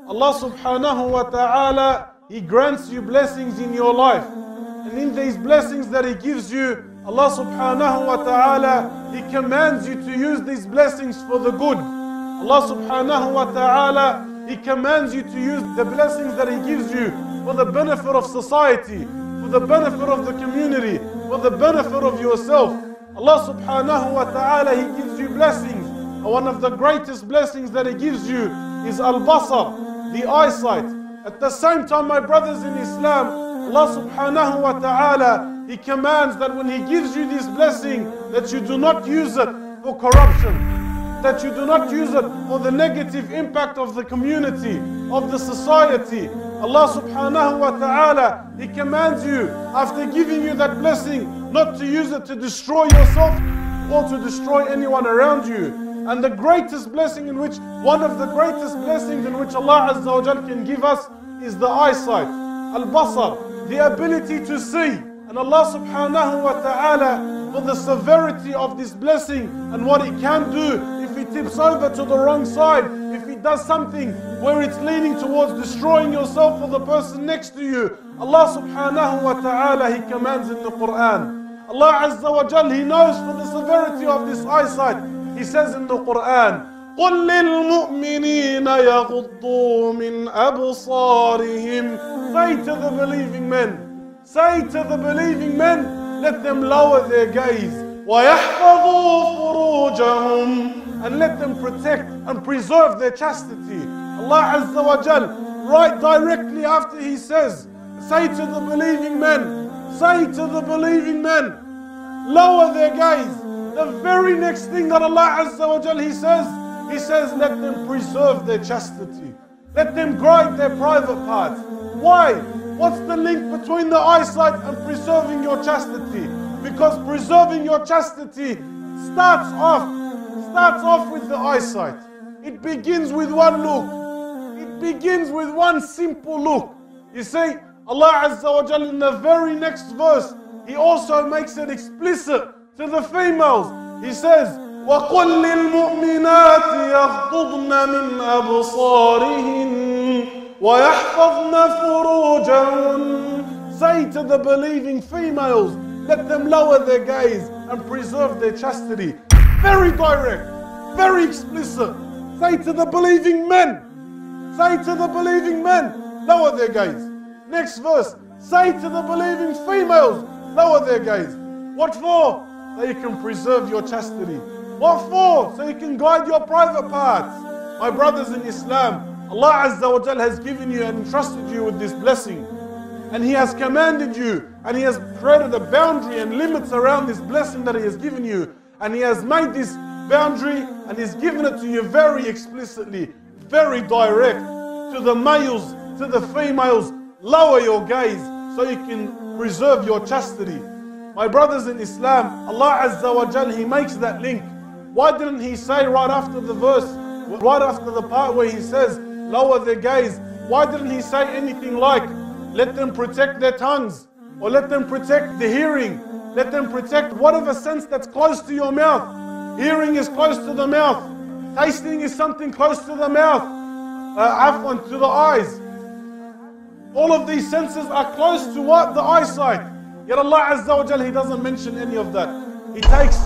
Allah subhanahu wa ta'ala, He grants you blessings in your life. And in these blessings that He gives you, Allah subhanahu wa ta'ala, He commands you to use these blessings for the good. Allah subhanahu wa ta'ala, He commands you to use the blessings that He gives you for the benefit of society, for the benefit of the community, for the benefit of yourself. Allah subhanahu wa ta'ala, He gives you blessings. And one of the greatest blessings that He gives you is al-basr, the eyesight. At the same time, my brothers in Islam, Allah subhanahu wa ta'ala, He commands that when He gives you this blessing, that you do not use it for corruption, that you do not use it for the negative impact of the community, of the society. Allah subhanahu wa ta'ala, He commands you, after giving you that blessing, not to use it to destroy yourself or to destroy anyone around you. And the greatest blessing in which, one of the greatest blessings in which Allah Azza wa Jal can give us is the eyesight, al-basr, the ability to see. And Allah subhanahu wa ta'ala, for the severity of this blessing and what it can do if it tips over to the wrong side, if it does something where it's leaning towards destroying yourself or the person next to you, Allah subhanahu wa ta'ala, He commands in the Quran. Allah Azza wa Jal, He knows for the severity of this eyesight. He says in the Quran, قُلْ لِلْمُؤْمِنِينَ يَغُضُّوا مِنْ أَبْصَارِهِمْ. Say to the believing men, say to the believing men, let them lower their gaze. وَيَحْفَظُوا فُرُوجَهُمْ. And let them protect and preserve their chastity. Allah Azza wa Jal, right directly after He says, say to the believing men, say to the believing men, lower their gaze. The very next thing that Allah Azza wa Jal, He says, let them preserve their chastity. Let them guard their private parts. Why? What's the link between the eyesight and preserving your chastity? Because preserving your chastity starts off with the eyesight. It begins with one look. It begins with one simple look. You see, Allah Azza wa Jal in the very next verse, He also makes it explicit to the females. He says, وَقُلْ لِلْمُؤْمِنَاتِ يَغْضُضْنَ مِنْ أَبْصَارِهِنْ وَيَحْفَظْنَ فُرُوجَهُنْ. Say to the believing females, let them lower their gaze and preserve their chastity. Very direct, very explicit. Say to the believing men, say to the believing men, lower their gaze. Next verse, say to the believing females, lower their gaze. What for? So you can preserve your chastity. What for? So you can guide your private parts. My brothers in Islam, Allah Azza wa Jal has given you and entrusted you with this blessing. And He has commanded you, and He has created a boundary and limits around this blessing that He has given you. And He has made this boundary and He's given it to you very explicitly, very direct. To the males, to the females, lower your gaze so you can preserve your chastity. My brothers in Islam, Allah Azza wa Jal, He makes that link. Why didn't He say right after the verse, right after the part where He says, lower their gaze, why didn't He say anything like, let them protect their tongues, or let them protect the hearing, let them protect whatever sense that's close to your mouth. Hearing is close to the mouth. Tasting is something close to the mouth. Afwan, to the eyes. All of these senses are close to what? The eyesight. Yet Allah Azza wa Jal, He doesn't mention any of that. He takes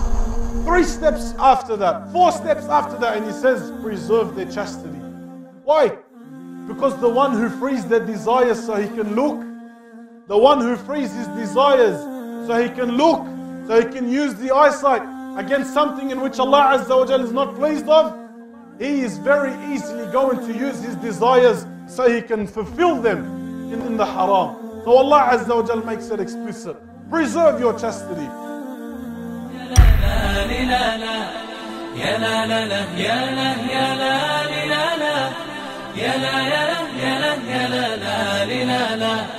3 steps after that, 4 steps after that, and He says, preserve their chastity. Why? Because the one who frees their desires so he can look, the one who frees his desires so he can look, so he can use the eyesight against something in which Allah Azza wa Jal is not pleased of, he is very easily going to use his desires so he can fulfill them in the haram. So Allah Azza wa Jal makes it explicit. Preserve your chastity. Ya la